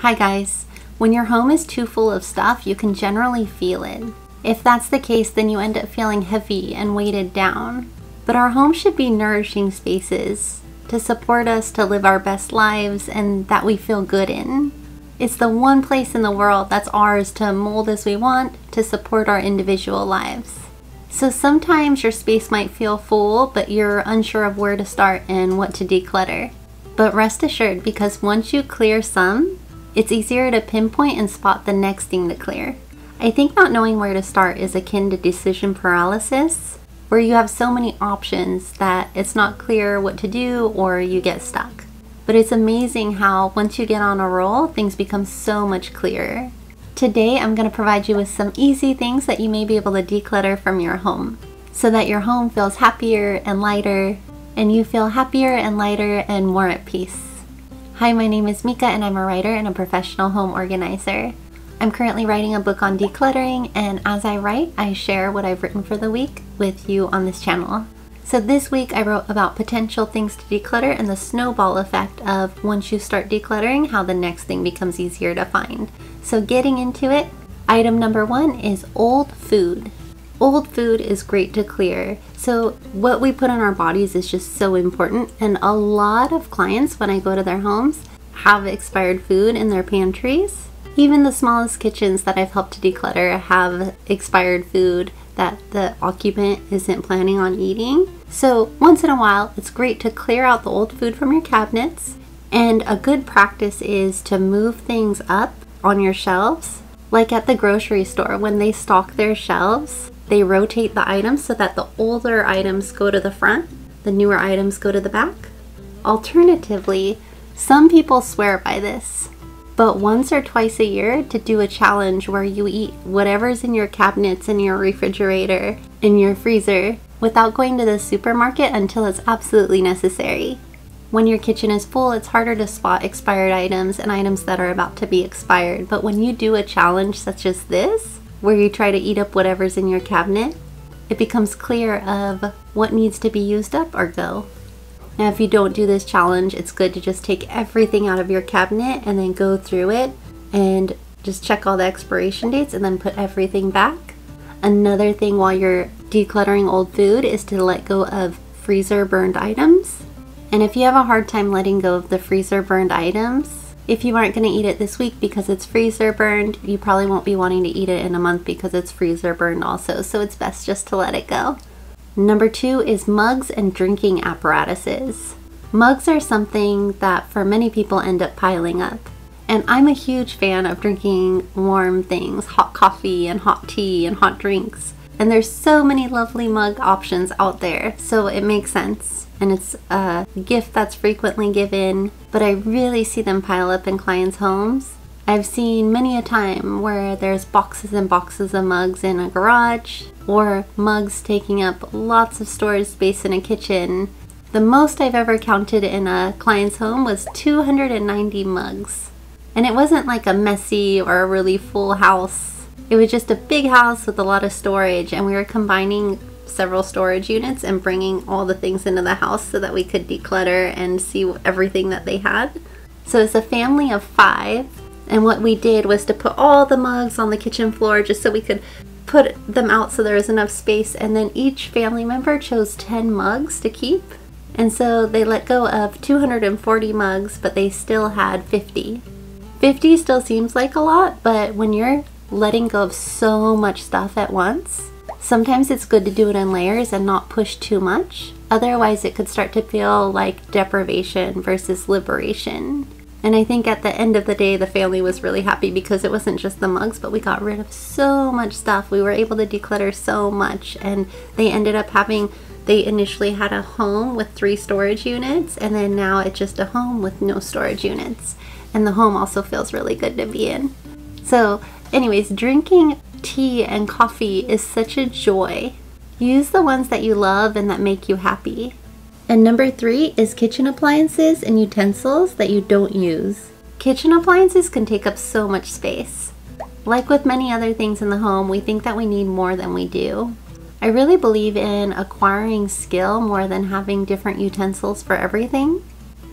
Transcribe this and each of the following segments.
Hi guys. When your home is too full of stuff, you can generally feel it. If that's the case, then you end up feeling heavy and weighted down. But our home should be nourishing spaces to support us to live our best lives and that we feel good in. It's the one place in the world that's ours to mold as we want to support our individual lives. So sometimes your space might feel full, but you're unsure of where to start and what to declutter. But rest assured, because once you clear some, it's easier to pinpoint and spot the next thing to clear. I think not knowing where to start is akin to decision paralysis, where you have so many options that it's not clear what to do or you get stuck. But it's amazing how once you get on a roll, things become so much clearer. Today, I'm going to provide you with some easy things that you may be able to declutter from your home, so that your home feels happier and lighter, and you feel happier and lighter and more at peace. Hi, my name is Mika and I'm a writer and a professional home organizer. I'm currently writing a book on decluttering, and as I write, I share what I've written for the week with you on this channel. So this week I wrote about potential things to declutter and the snowball effect of once you start decluttering, how the next thing becomes easier to find. So getting into it, item number 1 is old food. Old food is great to clear. So what we put in our bodies is just so important, and a lot of clients, when I go to their homes, have expired food in their pantries. Even the smallest kitchens that I've helped to declutter have expired food that the occupant isn't planning on eating. So once in a while, it's great to clear out the old food from your cabinets, and a good practice is to move things up on your shelves. Like at the grocery store, when they stock their shelves, they rotate the items so that the older items go to the front, the newer items go to the back. Alternatively, some people swear by this, but once or twice a year to do a challenge where you eat whatever's in your cabinets, in your refrigerator, in your freezer, without going to the supermarket until it's absolutely necessary. When your kitchen is full, it's harder to spot expired items and items that are about to be expired. But when you do a challenge such as this, where you try to eat up whatever's in your cabinet, it becomes clear of what needs to be used up or go. Now, if you don't do this challenge, it's good to just take everything out of your cabinet and then go through it and just check all the expiration dates and then put everything back. Another thing while you're decluttering old food is to let go of freezer burned items. And if you have a hard time letting go of the freezer burned items, if you aren't going to eat it this week because it's freezer burned, you probably won't be wanting to eat it in a month because it's freezer burned also, so it's best just to let it go. Number 2 is mugs and drinking apparatuses. Mugs are something that for many people end up piling up. And I'm a huge fan of drinking warm things, hot coffee and hot tea and hot drinks. And there's so many lovely mug options out there, so it makes sense. And it's a gift that's frequently given, but I really see them pile up in clients' homes. I've seen many a time where there's boxes and boxes of mugs in a garage, or mugs taking up lots of storage space in a kitchen. The most I've ever counted in a client's home was 290 mugs. And it wasn't like a messy or a really full house. It was just a big house with a lot of storage, and we were combining several storage units and bringing all the things into the house so that we could declutter and see everything that they had. So it's a family of 5, and what we did was to put all the mugs on the kitchen floor just so we could put them out so there was enough space, and then each family member chose 10 mugs to keep. And so they let go of 240 mugs, but they still had 50. 50 still seems like a lot, but when you're letting go of so much stuff at once, sometimes it's good to do it in layers and not push too much. Otherwise, it could start to feel like deprivation versus liberation. And I think at the end of the day, the family was really happy because it wasn't just the mugs, but we got rid of so much stuff. We were able to declutter so much, and they ended up they initially had a home with 3 storage units, and then now it's just a home with no storage units. And the home also feels really good to be in. So anyways, drinking tea and coffee is such a joy. Use the ones that you love and that make you happy. And number 3 is kitchen appliances and utensils that you don't use. Kitchen appliances can take up so much space. Like with many other things in the home, we think that we need more than we do. I really believe in acquiring skill more than having different utensils for everything.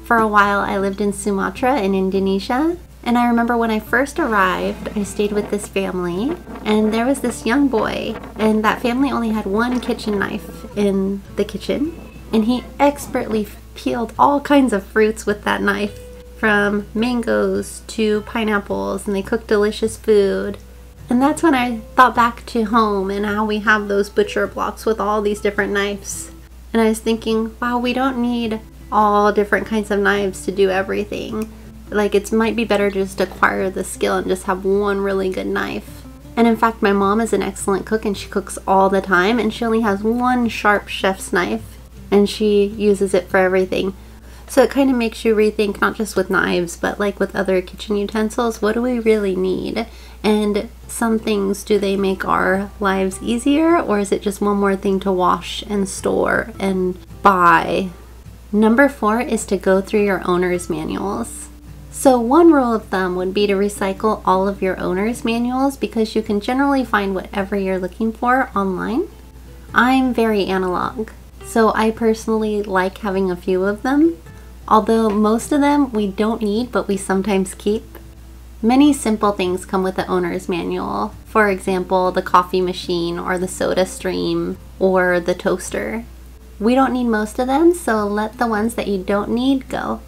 For a while, I lived in Sumatra in Indonesia, And I remember when I first arrived, I stayed with this family, and there was this young boy, and that family only had one kitchen knife in the kitchen, and he expertly peeled all kinds of fruits with that knife, from mangoes to pineapples, and they cooked delicious food. And that's when I thought back to home and how we have those butcher blocks with all these different knives. And I was thinking, wow, we don't need all different kinds of knives to do everything. Like, it might be better just to acquire the skill and just have one really good knife. And in fact, my mom is an excellent cook and she cooks all the time, and she only has one sharp chef's knife and she uses it for everything. So it kind of makes you rethink, not just with knives, but like with other kitchen utensils, what do we really need? And some things, do they make our lives easier, or is it just one more thing to wash and store and buy? Number 4 is to go through your owner's manuals. So one rule of thumb would be to recycle all of your owner's manuals, because you can generally find whatever you're looking for online. I'm very analog, so I personally like having a few of them. Although most of them we don't need, but we sometimes keep. Many simple things come with the owner's manual. For example, the coffee machine or the soda stream or the toaster. We don't need most of them, so let the ones that you don't need go.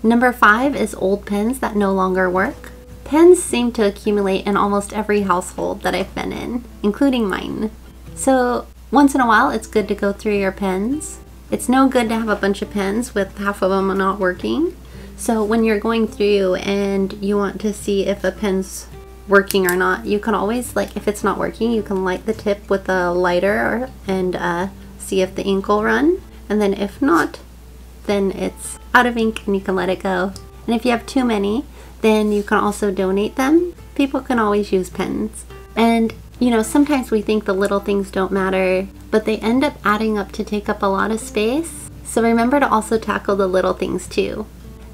Number 5 is old pens that no longer work. Pens seem to accumulate in almost every household that I've been in, including mine. So once in a while, it's good to go through your pens. It's no good to have a bunch of pens with half of them not working. So when you're going through and you want to see if a pen's working or not, you can always, like, if it's not working, you can light the tip with a lighter and see if the ink will run. And then if not, then it's out of ink and you can let it go. And if you have too many, then you can also donate them. People can always use pens. And you know, sometimes we think the little things don't matter, but they end up adding up to take up a lot of space. So remember to also tackle the little things too.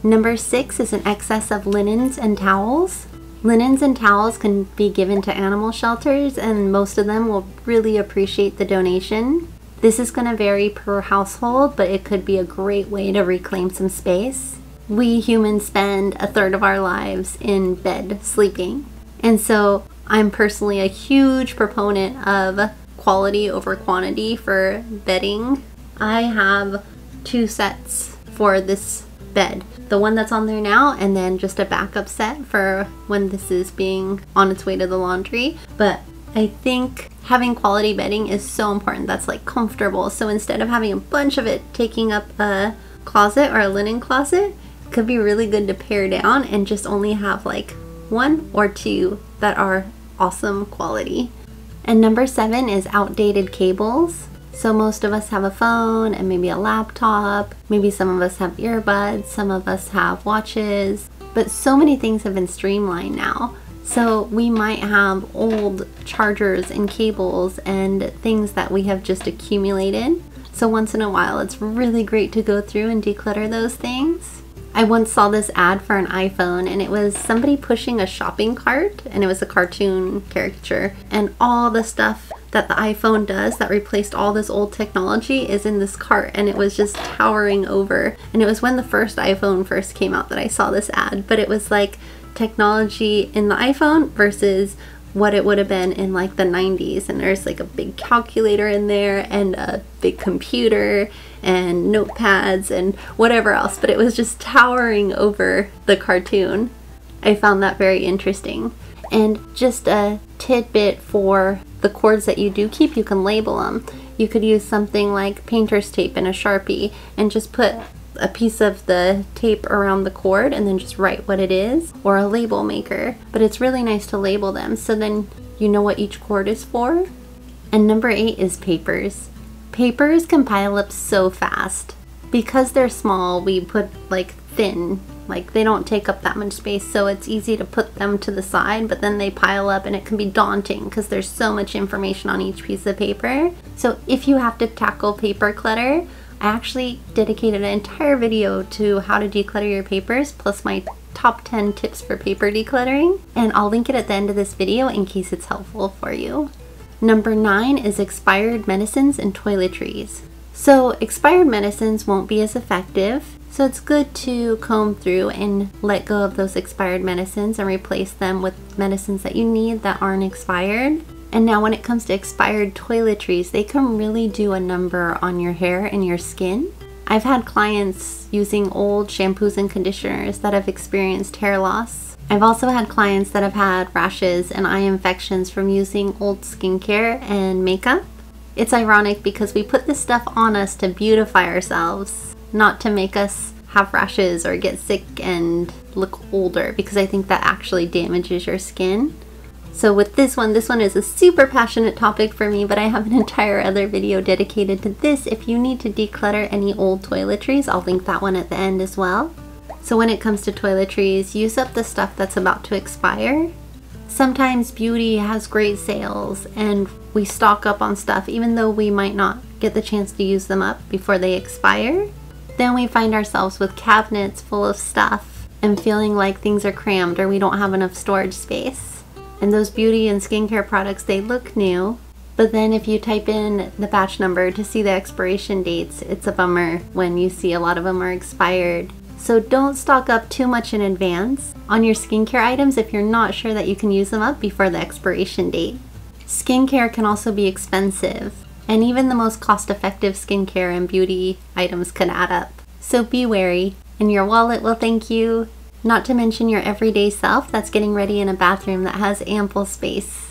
Number 6 is an excess of linens and towels. Linens and towels can be given to animal shelters, and most of them will really appreciate the donation. This is going to vary per household, but it could be a great way to reclaim some space. We humans spend a third of our lives in bed sleeping, and so I'm personally a huge proponent of quality over quantity for bedding. I have 2 sets for this bed. The one that's on there now, and then just a backup set for when this is being on its way to the laundry. But I think having quality bedding is so important. That's like comfortable. So instead of having a bunch of it taking up a closet or a linen closet, it could be really good to pare down and just only have like 1 or 2 that are awesome quality. And number 7 is outdated cables. So most of us have a phone and maybe a laptop, maybe some of us have earbuds, some of us have watches, but so many things have been streamlined now. So we might have old chargers and cables and things that we have just accumulated. So once in a while, it's really great to go through and declutter those things. I once saw this ad for an iPhone, and it was somebody pushing a shopping cart, and it was a cartoon caricature, and all the stuff that the iPhone does that replaced all this old technology is in this cart, and it was just towering over. And it was when the first iPhone first came out that I saw this ad, but it was like technology in the iPhone versus what it would have been in like the 90s, and there's like a big calculator in there and a big computer and notepads and whatever else, but it was just towering over the cartoon. I found that very interesting. And just a tidbit for the cords that you do keep, you can label them. You could use something like painter's tape and a Sharpie and just put a piece of the tape around the cord and then just write what it is, or a label maker. But it's really nice to label them so then you know what each cord is for. And number 8 is papers. Papers can pile up so fast. Because they're small, we put like thin, like they don't take up that much space, so it's easy to put them to the side, but then they pile up and it can be daunting because there's so much information on each piece of paper. So if you have to tackle paper clutter, I actually dedicated an entire video to how to declutter your papers, plus my top 10 tips for paper decluttering, and I'll link it at the end of this video in case it's helpful for you. Number 9 is expired medicines and toiletries. So expired medicines won't be as effective So it's good to comb through and let go of those expired medicines and replace them with medicines that you need that aren't expired. And now when it comes to expired toiletries, they can really do a number on your hair and your skin. I've had clients using old shampoos and conditioners that have experienced hair loss. I've also had clients that have had rashes and eye infections from using old skincare and makeup. It's ironic because we put this stuff on us to beautify ourselves, not to make us have rashes or get sick and look older, because I think that actually damages your skin. So with this one is a super passionate topic for me, but I have an entire other video dedicated to this. If you need to declutter any old toiletries, I'll link that one at the end as well. So when it comes to toiletries, use up the stuff that's about to expire. Sometimes beauty has great sales and we stock up on stuff even though we might not get the chance to use them up before they expire. Then we find ourselves with cabinets full of stuff and feeling like things are crammed or we don't have enough storage space. And those beauty and skincare products, they look new, but then if you type in the batch number to see the expiration dates, it's a bummer when you see a lot of them are expired. So don't stock up too much in advance on your skincare items if you're not sure that you can use them up before the expiration date. Skincare can also be expensive, and even the most cost-effective skincare and beauty items can add up. So be wary, and your wallet will thank you. Not to mention your everyday self that's getting ready in a bathroom that has ample space.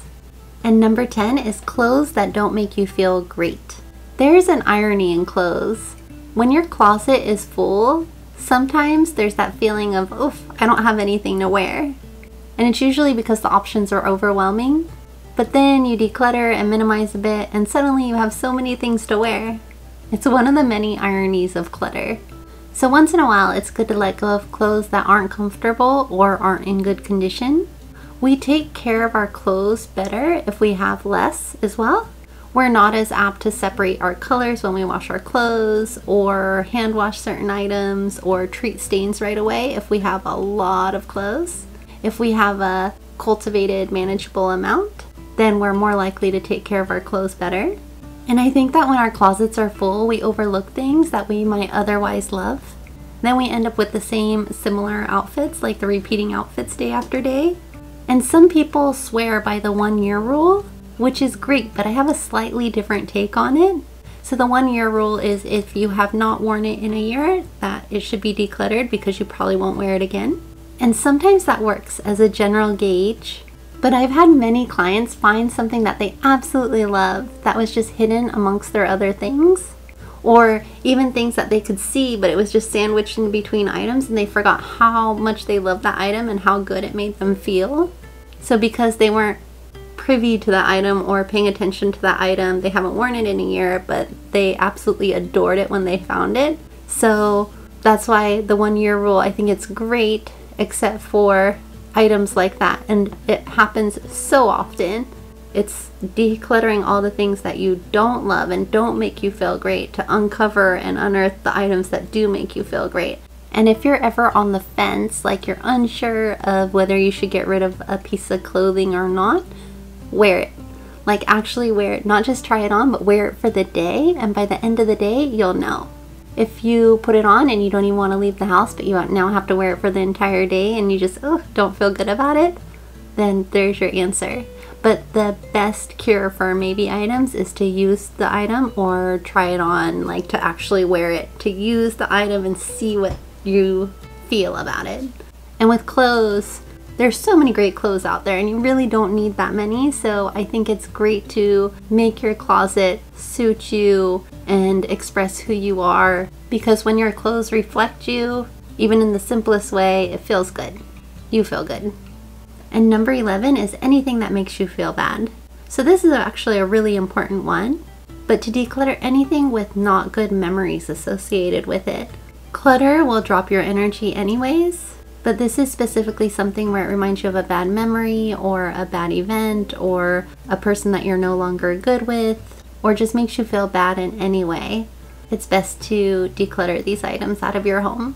And number 10 is clothes that don't make you feel great. There's an irony in clothes. When your closet is full, sometimes there's that feeling of, oof, I don't have anything to wear. And it's usually because the options are overwhelming. But then you declutter and minimize a bit and suddenly you have so many things to wear. It's one of the many ironies of clutter. So once in a while, it's good to let go of clothes that aren't comfortable or aren't in good condition. We take care of our clothes better if we have less as well. We're not as apt to separate our colors when we wash our clothes or hand wash certain items or treat stains right away if we have a lot of clothes. If we have a cultivated, manageable amount, then we're more likely to take care of our clothes better. And I think that when our closets are full, we overlook things that we might otherwise love. Then we end up with the same similar outfits, like the repeating outfits day after day. And some people swear by the 1 year rule, which is great, but I have a slightly different take on it. So the 1 year rule is if you have not worn it in a year, that it should be decluttered because you probably won't wear it again. And sometimes that works as a general gauge. But I've had many clients find something that they absolutely love that was just hidden amongst their other things, or even things that they could see but it was just sandwiched in between items and they forgot how much they loved that item and how good it made them feel. So because they weren't privy to that item or paying attention to that item, they haven't worn it in a year, but they absolutely adored it when they found it. So that's why the 1 year rule, I think it's great, except for items like that, and it happens so often. It's decluttering all the things that you don't love and don't make you feel great to uncover and unearth the items that do make you feel great. And if you're ever on the fence, like you're unsure of whether you should get rid of a piece of clothing or not, wear it. Like actually wear it, not just try it on, but wear it for the day, and by the end of the day you'll know. If you put it on and you don't even want to leave the house, but you now have to wear it for the entire day and you just don't feel good about it, then there's your answer. But the best cure for maybe items is to use the item or try it on, like to actually wear it, to use the item and see what you feel about it. And with clothes, there's so many great clothes out there and you really don't need that many. So I think it's great to make your closet suit you and express who you are, because when your clothes reflect you, even in the simplest way, it feels good. You feel good. And number 11 is anything that makes you feel bad. So this is actually a really important one, but to declutter anything with not good memories associated with it. Clutter will drop your energy anyways, but this is specifically something where it reminds you of a bad memory or a bad event or a person that you're no longer good with, or just makes you feel bad in any way. It's best to declutter these items out of your home.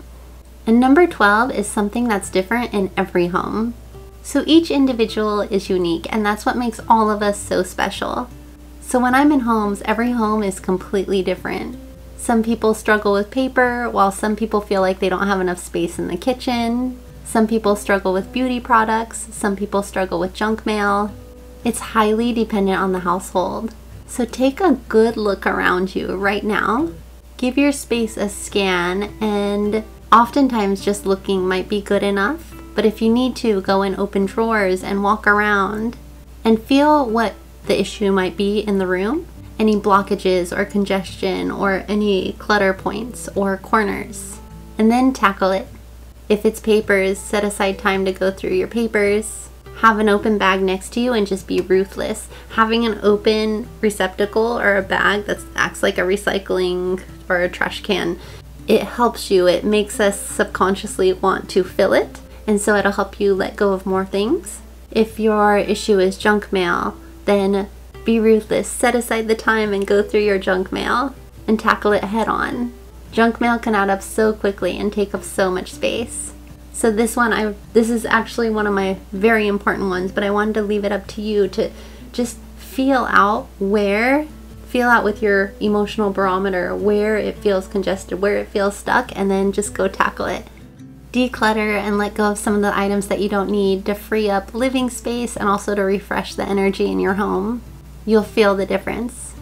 And number 12 is something that's different in every home. So each individual is unique, and that's what makes all of us so special. So when I'm in homes, every home is completely different. Some people struggle with paper, while some people feel like they don't have enough space in the kitchen. Some people struggle with beauty products. Some people struggle with junk mail. It's highly dependent on the household. So take a good look around you right now. Give your space a scan, and oftentimes just looking might be good enough. But if you need to, go and open drawers and walk around and feel what the issue might be in the room. Any blockages or congestion or any clutter points or corners. And then tackle it. If it's papers, set aside time to go through your papers. Have an open bag next to you and just be ruthless. Having an open receptacle or a bag that acts like a recycling or a trash can, it helps you. It makes us subconsciously want to fill it, and so it'll help you let go of more things. If your issue is junk mail, then be ruthless. Set aside the time and go through your junk mail and tackle it head on. Junk mail can add up so quickly and take up so much space. So this is actually one of my very important ones, but I wanted to leave it up to you to just feel out with your emotional barometer where it feels congested, where it feels stuck, and then just go tackle it. Declutter and let go of some of the items that you don't need to free up living space and also to refresh the energy in your home. You'll feel the difference.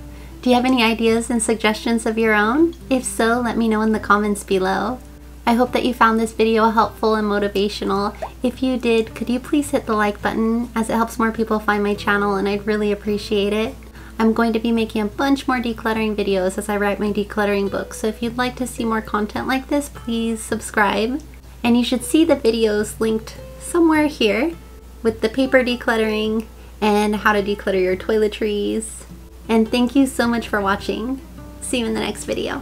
Do you have any ideas and suggestions of your own? If so, let me know in the comments below. I hope that you found this video helpful and motivational. If you did, could you please hit the like button, as it helps more people find my channel and I'd really appreciate it. I'm going to be making a bunch more decluttering videos as I write my decluttering book, so if you'd like to see more content like this, please subscribe. And you should see the videos linked somewhere here with the paper decluttering and how to declutter your toiletries. And thank you so much for watching. See you in the next video.